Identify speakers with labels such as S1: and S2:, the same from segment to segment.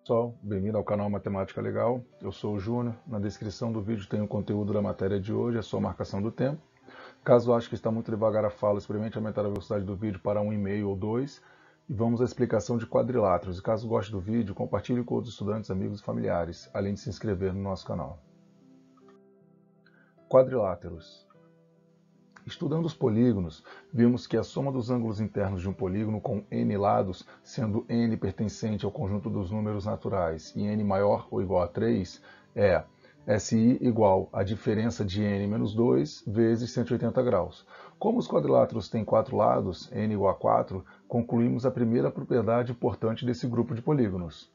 S1: Pessoal, bem-vindo ao canal Matemática Legal. Eu sou o Júnior. Na descrição do vídeo tem o conteúdo da matéria de hoje, é só marcação do tempo. Caso ache que está muito devagar a fala, experimente aumentar a velocidade do vídeo para 1,5 ou 2. E vamos à explicação de quadriláteros. E caso goste do vídeo, compartilhe com outros estudantes, amigos e familiares, além de se inscrever no nosso canal. Quadriláteros. Estudando os polígonos, vimos que a soma dos ângulos internos de um polígono com n lados, sendo n pertencente ao conjunto dos números naturais e n maior ou igual a 3, é SI igual a diferença de n menos 2 vezes 180 graus. Como os quadriláteros têm 4 lados, n igual a 4, concluímos a primeira propriedade importante desse grupo de polígonos.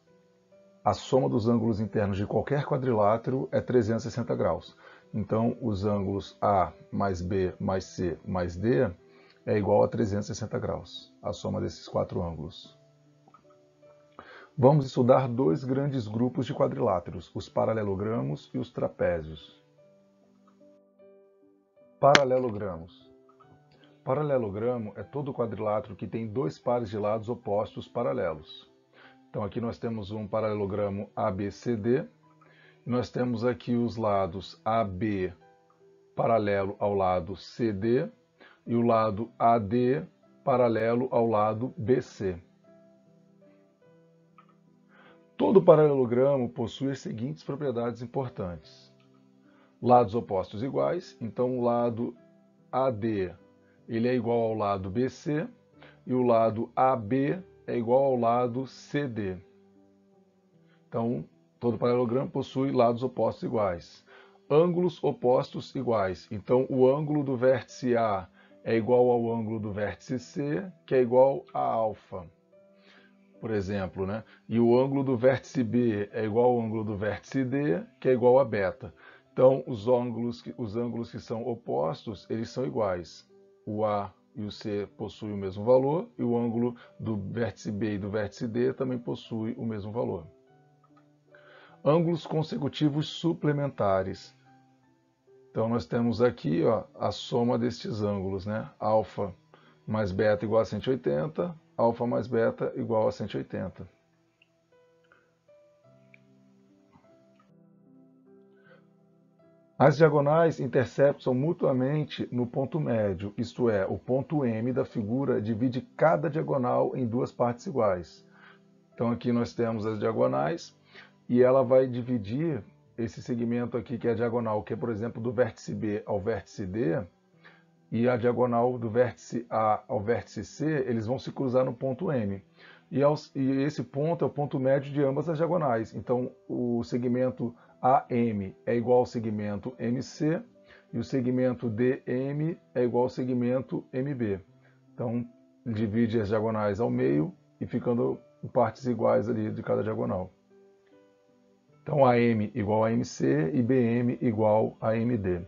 S1: A soma dos ângulos internos de qualquer quadrilátero é 360 graus. Então, os ângulos A mais B mais C mais D é igual a 360 graus, a soma desses 4 ângulos. Vamos estudar dois grandes grupos de quadriláteros, os paralelogramos e os trapézios. Paralelogramos. Paralelogramo é todo quadrilátero que tem dois pares de lados opostos paralelos. Então aqui nós temos um paralelogramo ABCD. Nós temos aqui os lados AB paralelo ao lado CD e o lado AD paralelo ao lado BC. Todo paralelogramo possui as seguintes propriedades importantes. Lados opostos iguais, então o lado AD ele é igual ao lado BC e o lado AB é igual ao lado CD. Então, todo paralelogramo possui lados opostos iguais. Ângulos opostos iguais. Então, o ângulo do vértice A é igual ao ângulo do vértice C, que é igual a alfa, por exemplo, né? E o ângulo do vértice B é igual ao ângulo do vértice D, que é igual a beta. Então, os ângulos que são opostos, eles são iguais. O A e o C possuem o mesmo valor, e o ângulo do vértice B e do vértice D também possui o mesmo valor. Ângulos consecutivos suplementares. Então, nós temos aqui a soma destes ângulos, né? Alfa mais beta igual a 180, alfa mais beta igual a 180. As diagonais interceptam mutuamente no ponto médio, isto é, o ponto M da figura divide cada diagonal em duas partes iguais. Então, aqui nós temos as diagonais, e ela vai dividir esse segmento aqui, que é a diagonal, que é, por exemplo, do vértice B ao vértice D, e a diagonal do vértice A ao vértice C, eles vão se cruzar no ponto M. E esse ponto é o ponto médio de ambas as diagonais. Então, o segmento AM é igual ao segmento MC, e o segmento DM é igual ao segmento MB. Então, divide as diagonais ao meio e ficando em partes iguais ali de cada diagonal. Então, AM igual a MC e BM igual a MD.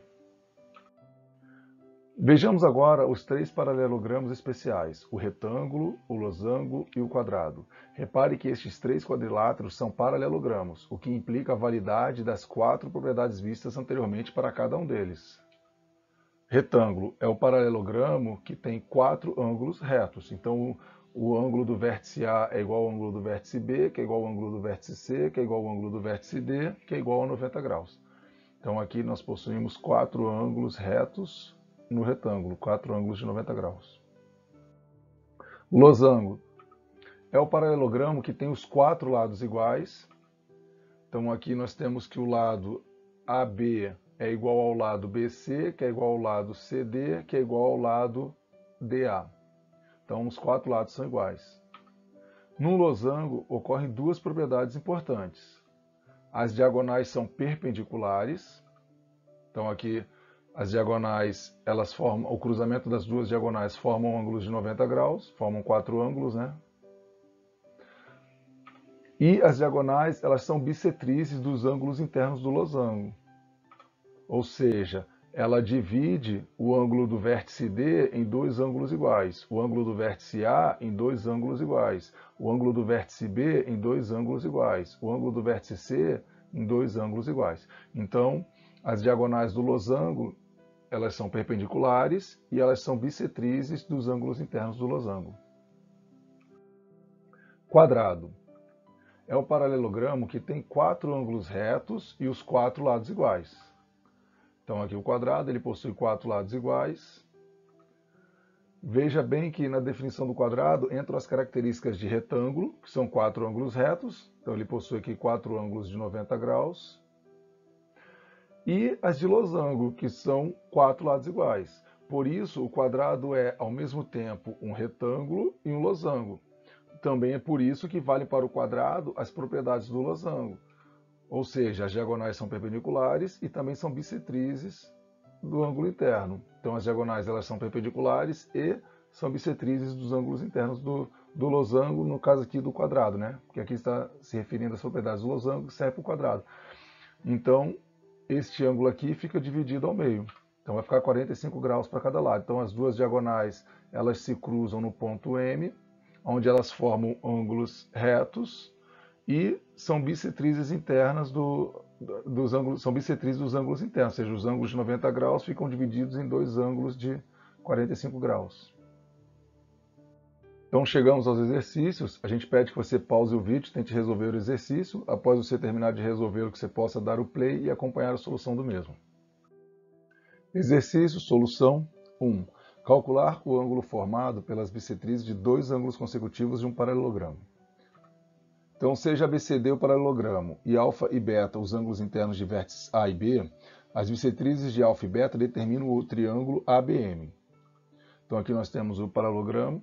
S1: Vejamos agora os três paralelogramos especiais, o retângulo, o losango e o quadrado. Repare que estes três quadriláteros são paralelogramos, o que implica a validade das quatro propriedades vistas anteriormente para cada um deles. Retângulo é o paralelogramo que tem quatro ângulos retos. Então, o ângulo do vértice A é igual ao ângulo do vértice B, que é igual ao ângulo do vértice C, que é igual ao ângulo do vértice D, que é igual a 90 graus. Então, aqui nós possuímos quatro ângulos retos no retângulo, quatro ângulos de 90 graus. Losango é o paralelogramo que tem os quatro lados iguais. Então, aqui nós temos que o lado AB é igual ao lado BC, que é igual ao lado CD, que é igual ao lado DA. Então, os quatro lados são iguais. No losango, ocorrem duas propriedades importantes. As diagonais são perpendiculares. Então, aqui, as diagonais, elas formam, o cruzamento das duas diagonais formam ângulos de 90 graus, formam quatro ângulos, né? E as diagonais, elas são bissetrizes dos ângulos internos do losango. Ou seja, ela divide o ângulo do vértice D em dois ângulos iguais, o ângulo do vértice A em dois ângulos iguais, o ângulo do vértice B em dois ângulos iguais, o ângulo do vértice C em dois ângulos iguais. Então, as diagonais do losango, elas são perpendiculares e elas são bissetrizes dos ângulos internos do losango. Quadrado é o paralelogramo que tem 4 ângulos retos e os 4 lados iguais. Então aqui o quadrado ele possui 4 lados iguais. Veja bem que na definição do quadrado entram as características de retângulo, que são 4 ângulos retos. Então ele possui aqui 4 ângulos de 90 graus. E as de losango, que são 4 lados iguais. Por isso, o quadrado é, ao mesmo tempo, um retângulo e um losango. Também é por isso que vale para o quadrado as propriedades do losango. Ou seja, as diagonais são perpendiculares e também são bissetrizes do ângulo interno. Então, as diagonais elas são perpendiculares e são bissetrizes dos ângulos internos do losango, no caso aqui do quadrado, né? Porque aqui está se referindo às propriedades do losango, que serve para o quadrado. Então, este ângulo aqui fica dividido ao meio. Então, vai ficar 45 graus para cada lado. Então, as duas diagonais elas se cruzam no ponto M, onde elas formam ângulos retos e são bissetrizes internas dos ângulos, são bissetrizes dos ângulos internos, ou seja, os ângulos de 90 graus ficam divididos em dois ângulos de 45 graus. Então chegamos aos exercícios, a gente pede que você pause o vídeo, tente resolver o exercício, após você terminar de resolver, que você possa dar o play e acompanhar a solução do mesmo. Exercício, solução 1. Calcular o ângulo formado pelas bissetrizes de dois ângulos consecutivos de um paralelogramo. Então, seja ABCD o paralelogramo e alfa e beta os ângulos internos de vértices A e B, as bissetrizes de alfa e beta determinam o triângulo ABM. Então, aqui nós temos o paralelogramo,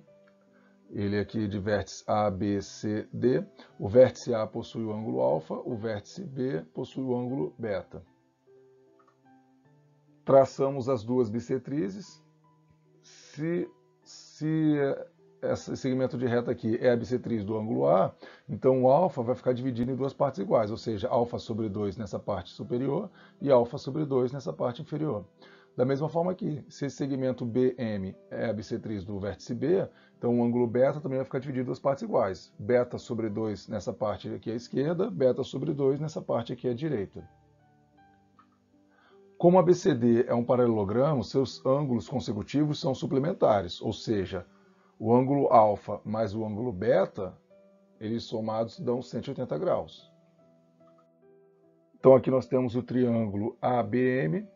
S1: ele aqui de vértices A, B, C, D. O vértice A possui o ângulo alfa, o vértice B possui o ângulo beta. Traçamos as duas bissetrizes. Se esse segmento de reta aqui é a bissetriz do ângulo A, então o alfa vai ficar dividido em duas partes iguais, ou seja, alfa sobre 2 nessa parte superior e alfa sobre 2 nessa parte inferior. Da mesma forma aqui, se esse segmento BM é a bissetriz do vértice B, então o ângulo beta também vai ficar dividido em duas partes iguais. Beta sobre 2 nessa parte aqui à esquerda, beta sobre 2 nessa parte aqui à direita. Como a ABCD é um paralelogramo, seus ângulos consecutivos são suplementares, ou seja, o ângulo alfa mais o ângulo beta, eles somados dão 180 graus. Então aqui nós temos o triângulo ABM,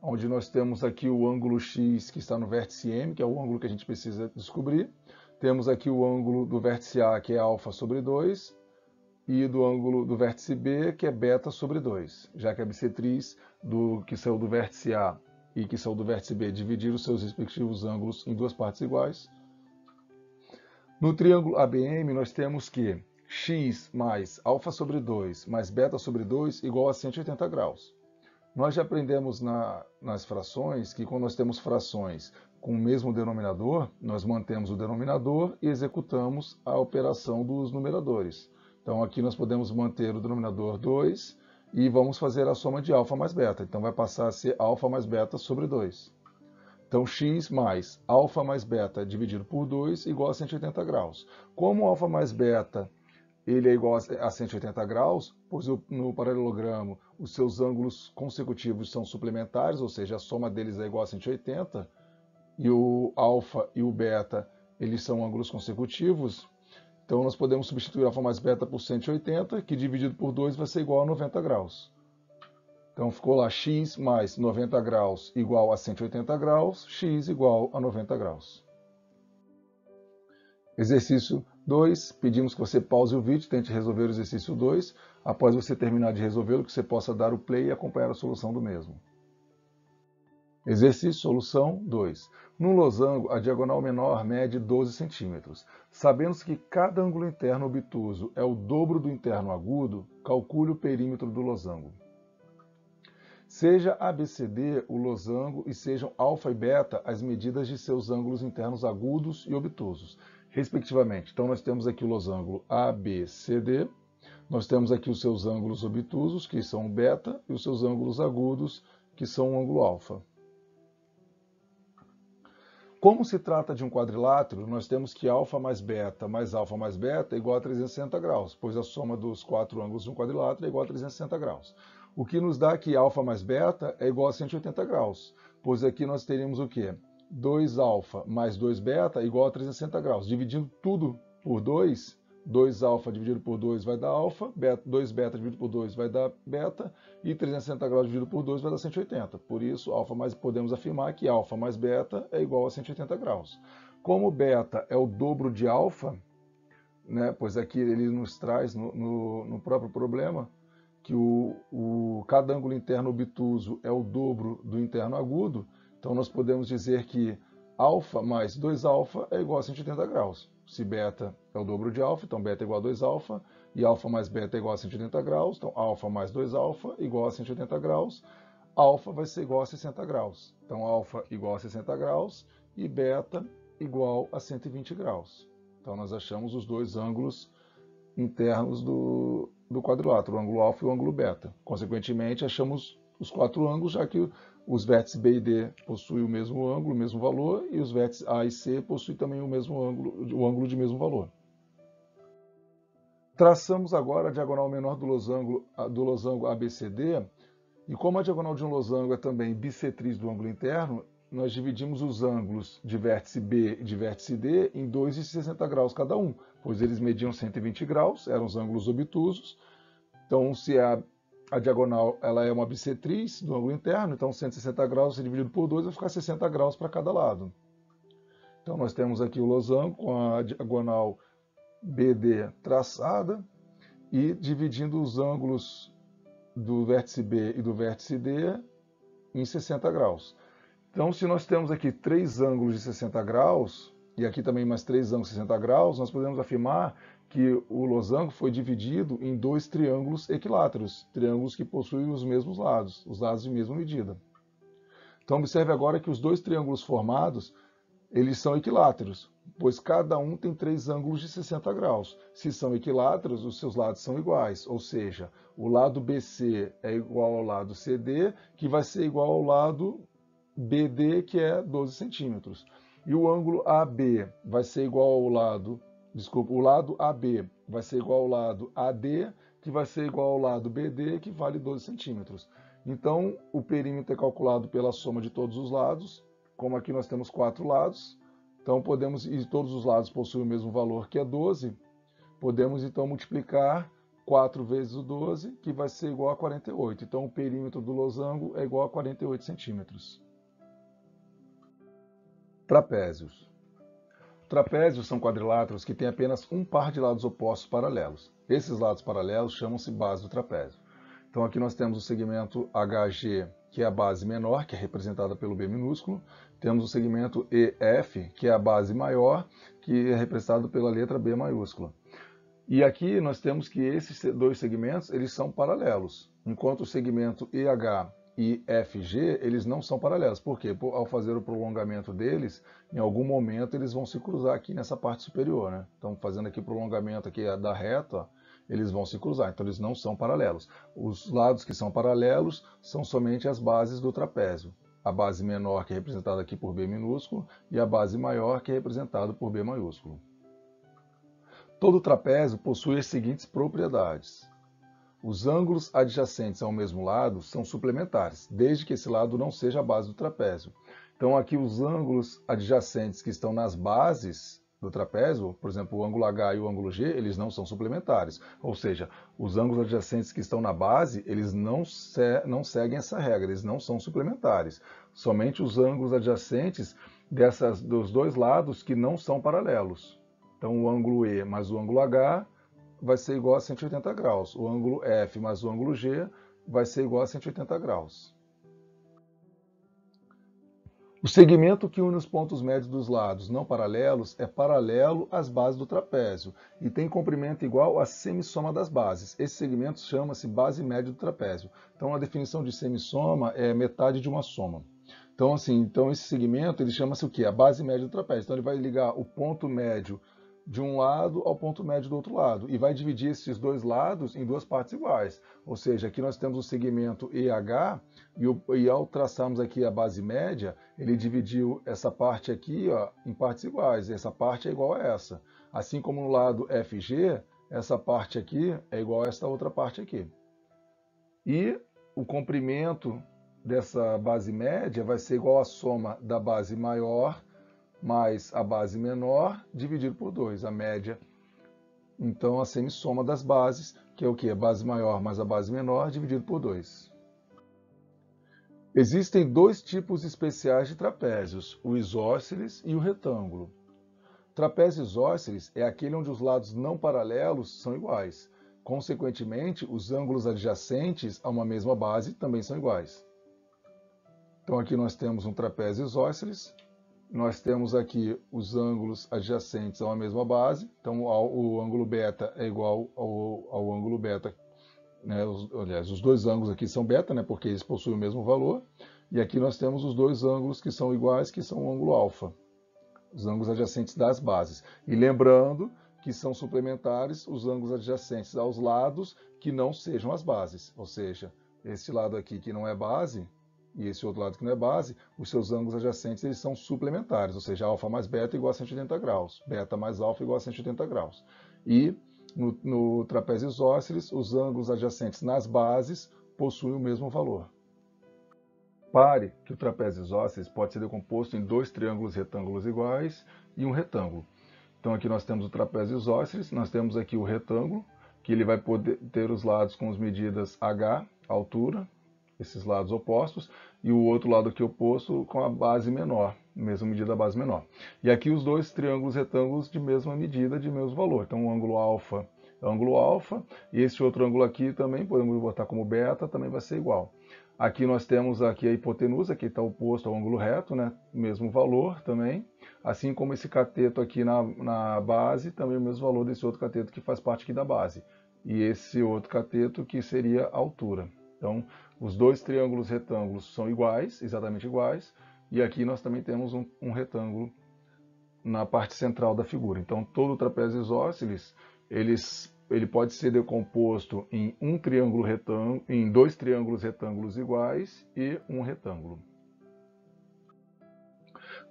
S1: onde nós temos aqui o ângulo X que está no vértice M, que é o ângulo que a gente precisa descobrir. Temos aqui o ângulo do vértice A, que é alfa sobre 2, e do ângulo do vértice B, que é beta sobre 2, já que a bissetriz que saiu do vértice A e que saiu do vértice B dividiram os seus respectivos ângulos em duas partes iguais. No triângulo ABM, nós temos que x mais alfa sobre 2 mais beta sobre 2 igual a 180 graus. Nós já aprendemos nas frações que quando nós temos frações com o mesmo denominador, nós mantemos o denominador e executamos a operação dos numeradores. Então aqui nós podemos manter o denominador 2 e vamos fazer a soma de alfa mais beta. Então vai passar a ser alfa mais beta sobre 2. Então x mais alfa mais beta dividido por 2 igual a 180 graus. Como alfa mais beta ele é igual a 180 graus, pois no paralelogramo os seus ângulos consecutivos são suplementares, ou seja, a soma deles é igual a 180, e o alfa e o beta eles são ângulos consecutivos. Então, nós podemos substituir alfa mais beta por 180, que dividido por 2 vai ser igual a 90 graus. Então, ficou lá x mais 90 graus igual a 180 graus, x igual a 90 graus. Exercício 2. Pedimos que você pause o vídeo, tente resolver o exercício 2. Após você terminar de resolvê-lo, que você possa dar o play e acompanhar a solução do mesmo. Exercício solução 2. No losango, a diagonal menor mede 12 centímetros. Sabendo que cada ângulo interno obtuso é o dobro do interno agudo, calcule o perímetro do losango. Seja ABCD o losango e sejam alfa e beta as medidas de seus ângulos internos agudos e obtusos, respectivamente. Então nós temos aqui o losango ABCD, nós temos aqui os seus ângulos obtusos, que são o beta, e os seus ângulos agudos, que são o ângulo alfa. Como se trata de um quadrilátero, nós temos que alfa mais beta é igual a 360 graus, pois a soma dos quatro ângulos de um quadrilátero é igual a 360 graus. O que nos dá que alfa mais beta é igual a 180 graus, pois aqui nós teríamos o quê? 2 alfa mais 2 beta é igual a 360 graus. Dividindo tudo por 2, 2α dividido por 2 vai dar alfa, 2β dividido por 2 vai dar beta, e 360 graus dividido por 2 vai dar 180. Por isso, podemos afirmar que alfa mais beta é igual a 180 graus. Como beta é o dobro de alfa, né, pois aqui ele nos traz no próprio problema que cada ângulo interno obtuso é o dobro do interno agudo, então nós podemos dizer que alfa mais 2α é igual a 180 graus. Se beta é o dobro de alfa, então beta é igual a 2α, e alfa mais beta é igual a 180 graus, então alfa mais 2α igual a 180 graus, alfa vai ser igual a 60 graus. Então alfa igual a 60 graus e beta igual a 120 graus. Então nós achamos os dois ângulos internos do quadrilátero, o ângulo alfa e o ângulo beta. Consequentemente, achamos os quatro ângulos, já que os vértices B e D possuem o mesmo ângulo, o mesmo valor, e os vértices A e C possuem também o mesmo ângulo, o ângulo de mesmo valor. Traçamos agora a diagonal menor do losango ABCD, e como a diagonal de um losango é também bissetriz do ângulo interno, nós dividimos os ângulos de vértice B e de vértice D em 2 de 60 graus cada um, pois eles mediam 120 graus, eram os ângulos obtusos. Então, se a diagonal ela é uma bissetriz do ângulo interno, então 160 graus dividido por 2 vai ficar 60 graus para cada lado. Então, nós temos aqui o losango com a diagonal BD traçada e dividindo os ângulos do vértice B e do vértice D em 60 graus. Então, se nós temos aqui três ângulos de 60 graus, e aqui também mais três ângulos de 60 graus, nós podemos afirmar que o losango foi dividido em dois triângulos equiláteros, triângulos que possuem os mesmos lados, os lados de mesma medida. Então, observe agora que os dois triângulos formados, eles são equiláteros, pois cada um tem três ângulos de 60 graus. Se são equiláteros, os seus lados são iguais, ou seja, o lado BC é igual ao lado CD, que vai ser igual ao lado BD, que é 12 centímetros. E o ângulo AB vai ser igual ao lado, o lado AB vai ser igual ao lado AD, que vai ser igual ao lado BD, que vale 12 centímetros. Então, o perímetro é calculado pela soma de todos os lados, como aqui nós temos 4 lados, então e todos os lados possuem o mesmo valor, que é 12, podemos então multiplicar 4 vezes o 12, que vai ser igual a 48. Então, o perímetro do losango é igual a 48 centímetros. Trapézios. Trapézios são quadriláteros que têm apenas um par de lados opostos paralelos. Esses lados paralelos chamam-se base do trapézio. Então aqui nós temos o segmento HG, que é a base menor, que é representada pelo B minúsculo. Temos o segmento EF, que é a base maior, que é representado pela letra B maiúscula. E aqui nós temos que esses dois segmentos eles são paralelos, enquanto o segmento EH e FG, eles não são paralelos. Por quê? Ao fazer o prolongamento deles, em algum momento eles vão se cruzar aqui nessa parte superior, né? Então, fazendo aqui o prolongamento aqui da reta, eles vão se cruzar. Então, eles não são paralelos. Os lados que são paralelos são somente as bases do trapézio. A base menor, que é representada aqui por B minúsculo, e a base maior, que é representada por B maiúsculo. Todo trapézio possui as seguintes propriedades. Os ângulos adjacentes ao mesmo lado são suplementares, desde que esse lado não seja a base do trapézio. Então aqui os ângulos adjacentes que estão nas bases do trapézio, por exemplo, o ângulo H e o ângulo G, eles não são suplementares. Ou seja, os ângulos adjacentes que estão na base, eles não seguem essa regra, eles não são suplementares. Somente os ângulos adjacentes dos dois lados que não são paralelos. Então o ângulo E mais o ângulo H vai ser igual a 180 graus. O ângulo F mais o ângulo G vai ser igual a 180 graus. O segmento que une os pontos médios dos lados não paralelos é paralelo às bases do trapézio e tem comprimento igual à semissoma das bases. Esse segmento chama-se base média do trapézio. Então a definição de semissoma é metade de uma soma. Então, esse segmento ele chama-se o quê? A base média do trapézio. Então ele vai ligar o ponto médio de um lado ao ponto médio do outro lado, e vai dividir esses dois lados em duas partes iguais. Ou seja, aqui nós temos o segmento EH, e ao traçarmos aqui a base média, ele dividiu essa parte aqui em partes iguais, essa parte é igual a essa. Assim como no lado FG, essa parte aqui é igual a esta outra parte aqui. E o comprimento dessa base média vai ser igual à soma da base maior mais a base menor dividido por 2, a média Então, a semissoma das bases, que é o quê? A base maior mais a base menor, dividido por 2. Existem dois tipos especiais de trapézios, o isósceles e o retângulo. Trapézio isósceles é aquele onde os lados não paralelos são iguais. Consequentemente, os ângulos adjacentes a uma mesma base também são iguais. Então aqui nós temos um trapézio isósceles, nós temos aqui os ângulos adjacentes a uma mesma base, então o ângulo beta é igual ao ângulo beta, né? Aliás, os dois ângulos aqui são beta, né? Porque eles possuem o mesmo valor, e aqui nós temos os dois ângulos que são iguais, que são o ângulo alfa, os ângulos adjacentes das bases. E lembrando que são suplementares os ângulos adjacentes aos lados que não sejam as bases, ou seja, este lado aqui que não é base, e esse outro lado que não é base, os seus ângulos adjacentes eles são suplementares, ou seja, alfa mais beta igual a 180 graus, beta mais alfa igual a 180 graus. E no trapézio isósceles, os ângulos adjacentes nas bases possuem o mesmo valor. Repare que o trapézio isósceles pode ser decomposto em dois triângulos retângulos iguais e um retângulo. Então aqui nós temos o trapézio isósceles, nós temos aqui o retângulo, que ele vai poder ter os lados com as medidas h, altura, esses lados opostos, e o outro lado aqui oposto com a base menor, mesma medida da base menor. E aqui os dois triângulos retângulos de mesma medida, de mesmo valor. Então o ângulo alfa é o ângulo alfa, e esse outro ângulo aqui também, podemos botar como beta, também vai ser igual. Aqui nós temos aqui a hipotenusa, que está oposto ao ângulo reto, né? Mesmo valor também. Assim como esse cateto aqui na base, também o mesmo valor desse outro cateto que faz parte aqui da base. E esse outro cateto que seria a altura. Então, os dois triângulos retângulos são iguais, exatamente iguais, e aqui nós também temos um retângulo na parte central da figura. Então, todo o trapézio isósceles, ele pode ser decomposto em em dois triângulos retângulos iguais e um retângulo.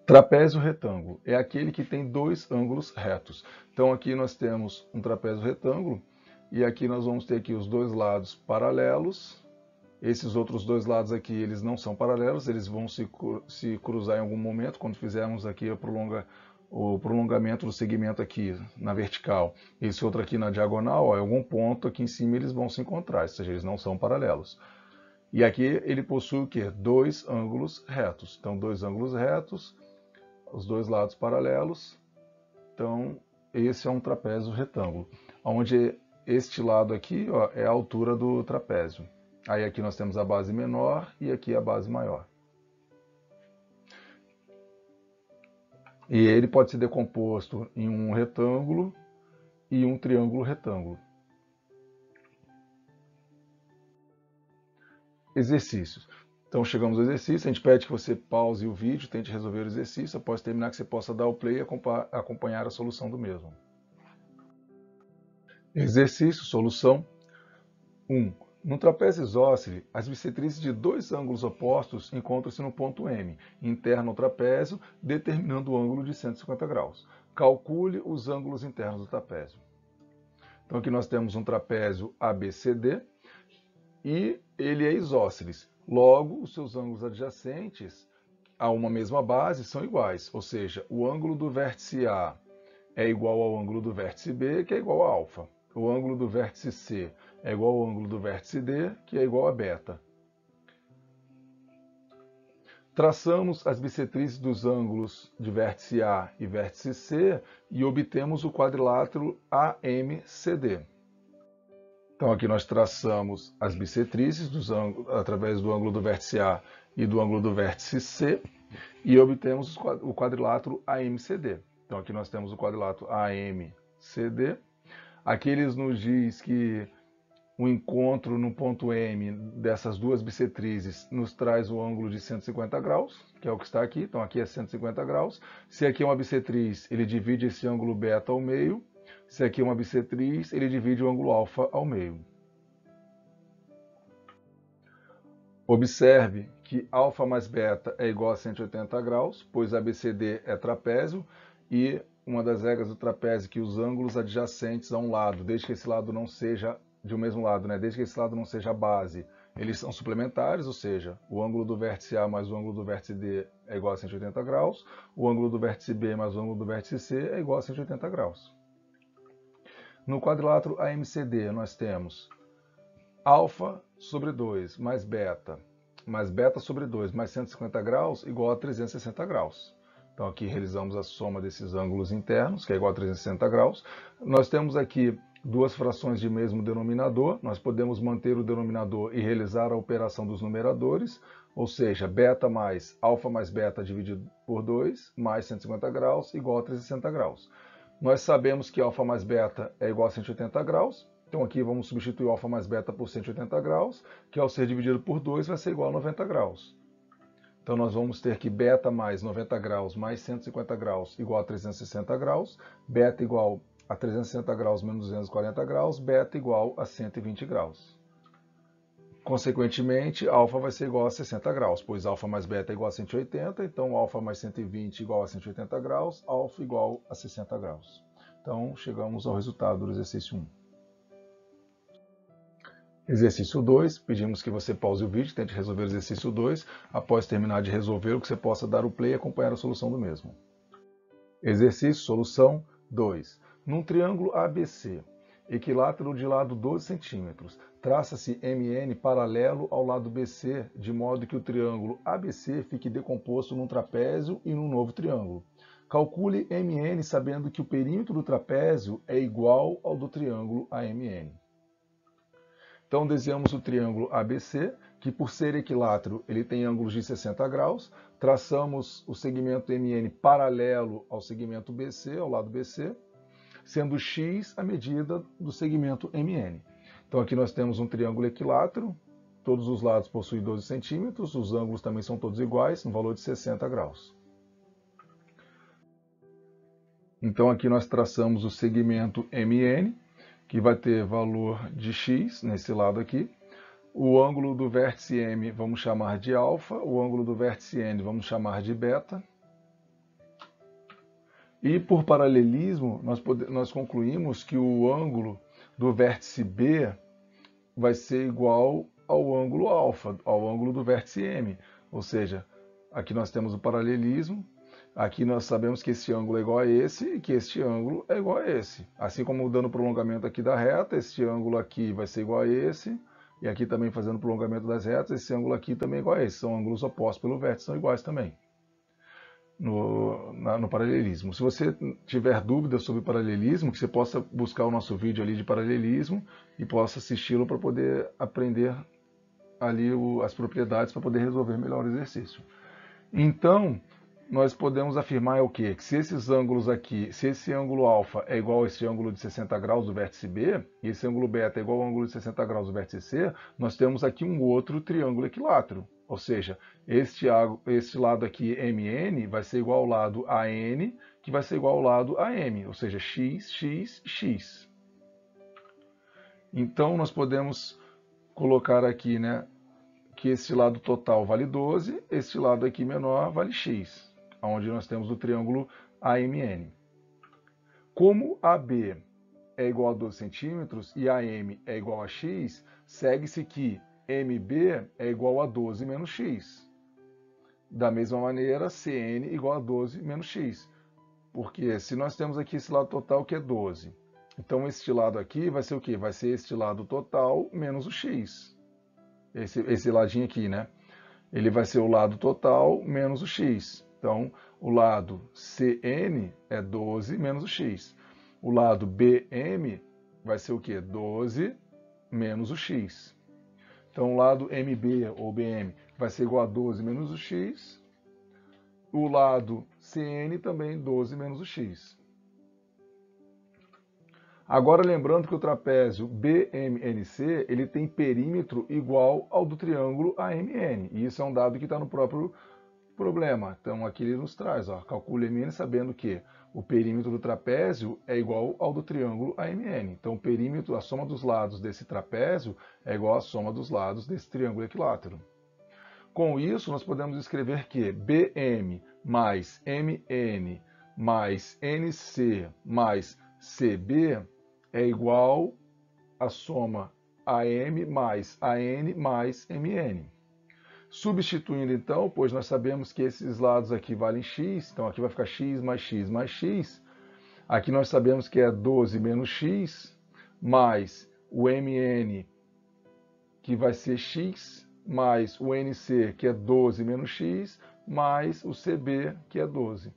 S1: Trapézio retângulo é aquele que tem dois ângulos retos. Então, aqui nós temos um trapézio retângulo, e aqui nós vamos ter aqui os dois lados paralelos. Esses outros dois lados aqui, eles não são paralelos, eles vão se cruzar em algum momento, quando fizermos aqui o prolongamento do segmento aqui na vertical. Esse outro aqui na diagonal, ó, em algum ponto aqui em cima eles vão se encontrar, ou seja, eles não são paralelos. E aqui ele possui o quê? Dois ângulos retos. Então, dois ângulos retos, os dois lados paralelos. Então, esse é um trapézio retângulo, onde este lado aqui, ó, é a altura do trapézio. Aí aqui nós temos a base menor e aqui a base maior. E ele pode ser decomposto em um retângulo e um triângulo retângulo. Exercícios. Então chegamos ao exercício, a gente pede que você pause o vídeo, tente resolver o exercício, após terminar que você possa dar o play e acompanhar a solução do mesmo. Exercício, solução 1. No trapézio isósceles, as bissetrizes de dois ângulos opostos encontram-se no ponto M, interno ao trapézio, determinando o ângulo de 150 graus. Calcule os ângulos internos do trapézio. Então aqui nós temos um trapézio ABCD e ele é isósceles. Logo, os seus ângulos adjacentes a uma mesma base são iguais, ou seja, o ângulo do vértice A é igual ao ângulo do vértice B, que é igual a alfa. O ângulo do vértice C é igual ao ângulo do vértice D, que é igual a beta. Traçamos as bissetrizes dos ângulos de vértice A e vértice C e obtemos o quadrilátero AMCD. Então aqui nós traçamos as bissetrizes através do ângulo do vértice A e do ângulo do vértice C e obtemos o quadrilátero AMCD. Então aqui nós temos o quadrilátero AMCD. Aqui eles nos diz que o encontro no ponto M dessas duas bissetrizes nos traz o ângulo de 150 graus, que é o que está aqui. Então aqui é 150 graus. Se aqui é uma bissetriz, ele divide esse ângulo beta ao meio. Se aqui é uma bissetriz, ele divide o ângulo alfa ao meio. Observe que alfa mais beta é igual a 180 graus, pois ABCD é trapézio e uma das regras do trapézio é que os ângulos adjacentes a um lado, desde que esse lado não seja de um mesmo lado, né? Desde que esse lado não seja a base, eles são suplementares, ou seja, o ângulo do vértice A mais o ângulo do vértice D é igual a 180 graus, o ângulo do vértice B mais o ângulo do vértice C é igual a 180 graus. No quadrilátero AMCD, nós temos alfa sobre 2 mais beta sobre 2 mais 150 graus igual a 360 graus. Então aqui realizamos a soma desses ângulos internos, que é igual a 360 graus. Nós temos aqui duas frações de mesmo denominador, nós podemos manter o denominador e realizar a operação dos numeradores, ou seja, beta mais beta dividido por 2 mais 150 graus igual a 360 graus. Nós sabemos que alfa mais beta é igual a 180 graus, então aqui vamos substituir alfa mais beta por 180 graus, que ao ser dividido por 2 vai ser igual a 90 graus. Então nós vamos ter que beta mais 90 graus mais 150 graus igual a 360 graus, beta igual a 360 graus menos 240 graus, beta igual a 120 graus. Consequentemente, alfa vai ser igual a 60 graus, pois alfa mais beta é igual a 180, então alfa mais 120 igual a 180 graus, alfa igual a 60 graus. Então chegamos ao resultado do exercício 1. Exercício 2, pedimos que você pause o vídeo, tente resolver o exercício 2. Após terminar de resolver, que você possa dar o play e acompanhar a solução do mesmo. Exercício, solução 2. Num triângulo ABC, equilátero de lado 12 cm, traça-se MN paralelo ao lado BC, de modo que o triângulo ABC fique decomposto num trapézio e num novo triângulo. Calcule MN sabendo que o perímetro do trapézio é igual ao do triângulo AMN. Então, desenhamos o triângulo ABC, que por ser equilátero, ele tem ângulos de 60 graus. Traçamos o segmento MN paralelo ao segmento BC, ao lado BC, sendo x a medida do segmento MN. Então, aqui nós temos um triângulo equilátero, todos os lados possuem 12 centímetros, os ângulos também são todos iguais, no valor de 60 graus. Então, aqui nós traçamos o segmento MN, que vai ter valor de x nesse lado aqui. O ângulo do vértice M vamos chamar de alfa, o ângulo do vértice N vamos chamar de beta. E por paralelismo, nós concluímos que o ângulo do vértice B vai ser igual ao ângulo alfa, ao ângulo do vértice M. Ou seja, aqui nós temos o paralelismo. Aqui nós sabemos que esse ângulo é igual a esse e que este ângulo é igual a esse. Assim como dando prolongamento aqui da reta, este ângulo aqui vai ser igual a esse. E aqui também fazendo prolongamento das retas, esse ângulo aqui também é igual a esse. São ângulos opostos pelo vértice, são iguais também no paralelismo. Se você tiver dúvidas sobre paralelismo, que você possa buscar o nosso vídeo ali de paralelismo e possa assisti-lo para poder aprender ali as propriedades para poder resolver melhor o exercício. Então, nós podemos afirmar o quê? Que se esses ângulos aqui, se esse ângulo alfa é igual a esse ângulo de 60 graus do vértice B, e esse ângulo beta é igual ao ângulo de 60 graus do vértice C, nós temos aqui um outro triângulo equilátero. Ou seja, este lado aqui, MN, vai ser igual ao lado AN, que vai ser igual ao lado AM, ou seja, x, x, x. Então, nós podemos colocar aqui, né, que este lado total vale 12, este lado aqui menor vale x, onde nós temos o triângulo AMN. Como AB é igual a 12 centímetros e AM é igual a x, segue-se que MB é igual a 12 menos x. Da mesma maneira, CN igual a 12 menos x. Porque se nós temos aqui esse lado total que é 12, então este lado aqui vai ser o quê? Vai ser este lado total menos o x. Esse ladinho aqui, né? Ele vai ser o lado total menos o x. Então, o lado CN é 12 menos o x. O lado BM vai ser o quê? 12 menos o x. Então, o lado MB ou BM vai ser igual a 12 menos o x. O lado CN também 12 menos o x. Agora, lembrando que o trapézio BMNC ele tem perímetro igual ao do triângulo AMN. E isso é um dado que está no próprio problema. Então, aqui ele nos traz, ó, calcule MN sabendo que o perímetro do trapézio é igual ao do triângulo AMN. Então, o perímetro, a soma dos lados desse trapézio é igual à soma dos lados desse triângulo equilátero. Com isso, nós podemos escrever que BM mais MN mais NC mais CB é igual à soma AM mais AN mais MN. Substituindo então, pois nós sabemos que esses lados aqui valem x, então aqui vai ficar x mais x mais x. Aqui nós sabemos que é 12 menos x, mais o mn, que vai ser x, mais o nc, que é 12 menos x, mais o cb, que é 12.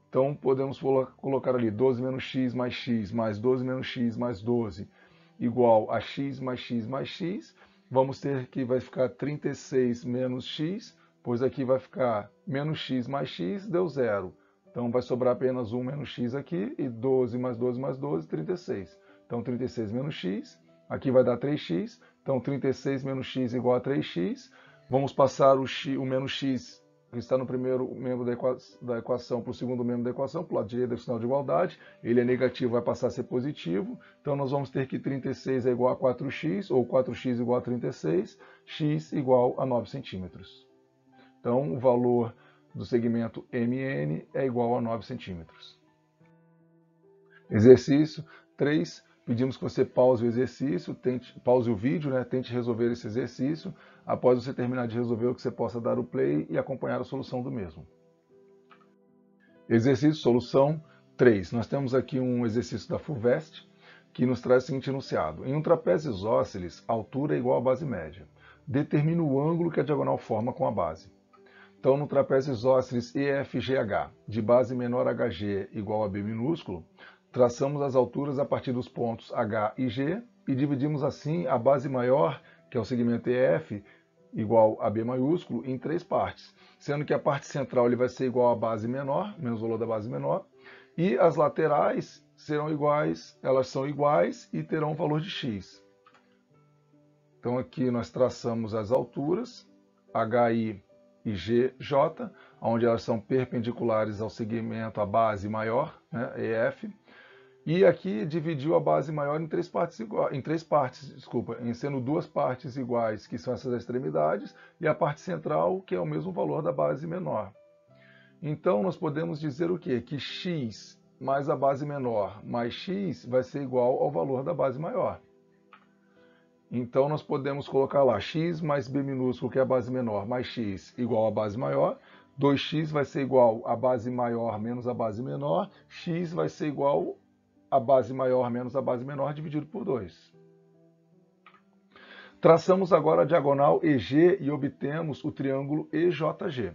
S1: Então, podemos colocar ali 12 menos x, mais 12 menos x, mais 12, igual a x mais x mais x. Vamos ter que vai ficar 36 menos x, pois aqui vai ficar menos x mais x, deu zero. Então, vai sobrar apenas 1 menos x aqui, e 12 mais 12 mais 12, 36. Então, 36 menos x, aqui vai dar 3x, então 36 menos x igual a 3x. Vamos passar o menos x, que está no primeiro membro da equação, para o segundo membro da equação, para o lado direito do sinal de igualdade. Ele é negativo, vai passar a ser positivo. Então, nós vamos ter que 36 é igual a 4x, ou 4x igual a 36, x igual a 9 centímetros. Então, o valor do segmento MN é igual a 9 centímetros. Exercício 3. Pedimos que você pause o exercício, pause o vídeo, né? Tente resolver esse exercício. Após você terminar de resolver, que você possa dar o play e acompanhar a solução do mesmo. Exercício, solução 3. Nós temos aqui um exercício da FUVEST que nos traz o seguinte enunciado. Em um trapézio isósceles, a altura é igual à base média. Determina o ângulo que a diagonal forma com a base. Então, no trapézio isósceles EFGH, de base menor HG igual a B minúsculo, traçamos as alturas a partir dos pontos H e G e dividimos assim a base maior, que é o segmento EF, igual a B maiúsculo, em 3 partes, sendo que a parte central ele vai ser igual à base menor, menos o valor da base menor, e as laterais serão iguais, elas são iguais e terão um valor de x. Então aqui nós traçamos as alturas, HI e GJ, onde elas são perpendiculares ao segmento, à base maior, né, EF. E aqui dividiu a base maior em 3 partes iguais, em sendo 2 partes iguais, que são essas extremidades, e a parte central, que é o mesmo valor da base menor. Então, nós podemos dizer o quê? Que x mais a base menor mais x vai ser igual ao valor da base maior. Então, nós podemos colocar lá x mais b minúsculo, que é a base menor, mais x igual à base maior. 2x vai ser igual a base maior menos a base menor. X vai ser igual a base maior menos a base menor dividido por 2. Traçamos agora a diagonal EG e obtemos o triângulo EJG.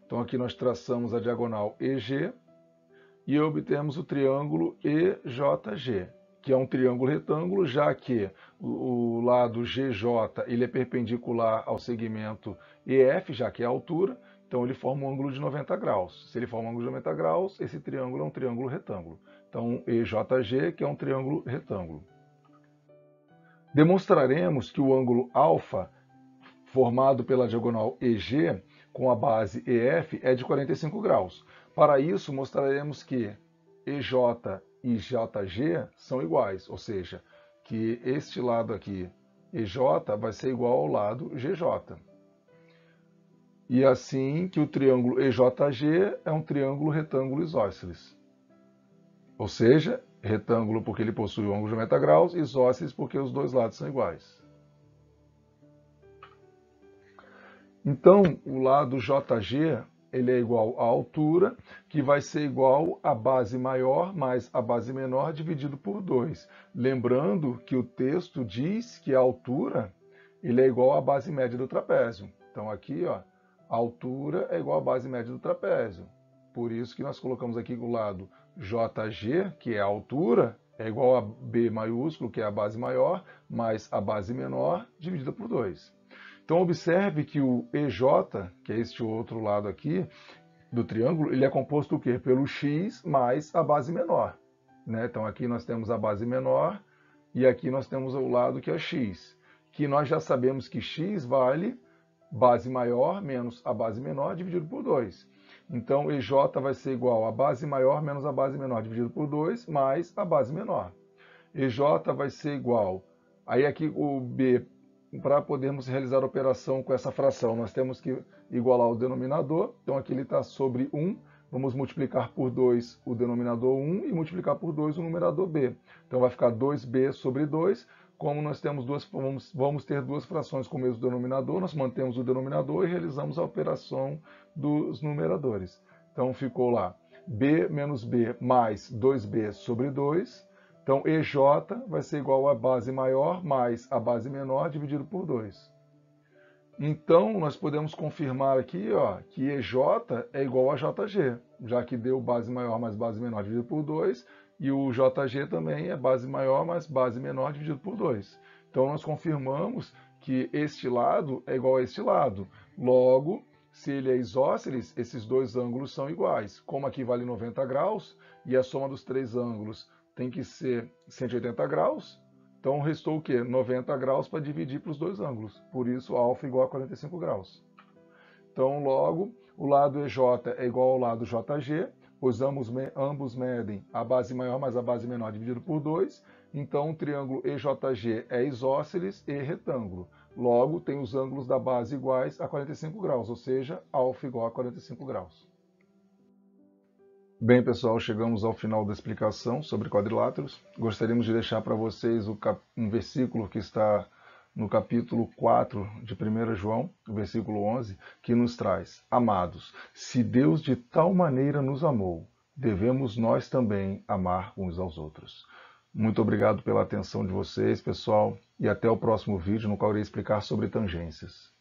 S1: Então aqui nós traçamos a diagonal EG e obtemos o triângulo EJG, que é um triângulo retângulo, já que o lado GJ ele é perpendicular ao segmento EF, já que é a altura, então ele forma um ângulo de 90 graus. Se ele forma um ângulo de 90 graus, esse triângulo é um triângulo retângulo. Então, EJG, que é um triângulo retângulo. Demonstraremos que o ângulo alfa, formado pela diagonal EG, com a base EF, é de 45 graus. Para isso, mostraremos que EJ e JG são iguais, ou seja, que este lado aqui, EJ, vai ser igual ao lado GJ. E assim que o triângulo EJG é um triângulo retângulo isósceles. Ou seja, retângulo porque ele possui um ângulo de 90 graus, isósceles porque os dois lados são iguais. Então, o lado JG ele é igual à altura, que vai ser igual à base maior mais a base menor dividido por 2. Lembrando que o texto diz que a altura ele é igual à base média do trapézio. Então aqui, ó, a altura é igual à base média do trapézio. Por isso que nós colocamos aqui o lado JG, que é a altura, é igual a B maiúsculo, que é a base maior, mais a base menor, dividida por 2. Então, observe que o EJ, que é este outro lado aqui do triângulo, ele é composto o quê? Pelo x mais a base menor. Né? Então, aqui nós temos a base menor e aqui nós temos o lado que é x, que nós já sabemos que x vale base maior menos a base menor dividido por 2. Então, EJ vai ser igual a base maior menos a base menor dividido por 2, mais a base menor. EJ vai ser igual... Aí aqui o B, para podermos realizar a operação com essa fração, nós temos que igualar o denominador. Então, aqui ele está sobre 1. Vamos multiplicar por 2 o denominador 1 e multiplicar por 2 o numerador B. Então, vai ficar 2B sobre 2. Como nós temos vamos ter duas frações com o mesmo denominador, nós mantemos o denominador e realizamos a operação dos numeradores. Então ficou lá B menos B mais 2B sobre 2, Então, EJ vai ser igual a base maior mais a base menor dividido por 2. Então, nós podemos confirmar aqui que EJ é igual a JG, já que deu base maior mais base menor dividido por 2, e o JG também é base maior mais base menor dividido por 2. Então, nós confirmamos que este lado é igual a este lado. Logo, se ele é isósceles, esses dois ângulos são iguais. Como aqui vale 90 graus, e a soma dos três ângulos tem que ser 180 graus, então restou o quê? 90 graus para dividir para os dois ângulos. Por isso, alfa igual a 45 graus. Então, logo, o lado EJ é igual ao lado JG, pois ambos medem a base maior mais a base menor dividido por 2. Então, o triângulo EJG é isósceles e retângulo. Logo, tem os ângulos da base iguais a 45 graus, ou seja, alfa igual a 45 graus. Bem, pessoal, chegamos ao final da explicação sobre quadriláteros. Gostaríamos de deixar para vocês um versículo que está no capítulo 4 de 1 João, o versículo 11, que nos traz: Amados, se Deus de tal maneira nos amou, devemos nós também amar uns aos outros. Muito obrigado pela atenção de vocês, pessoal, e até o próximo vídeo, no qual irei explicar sobre tangências.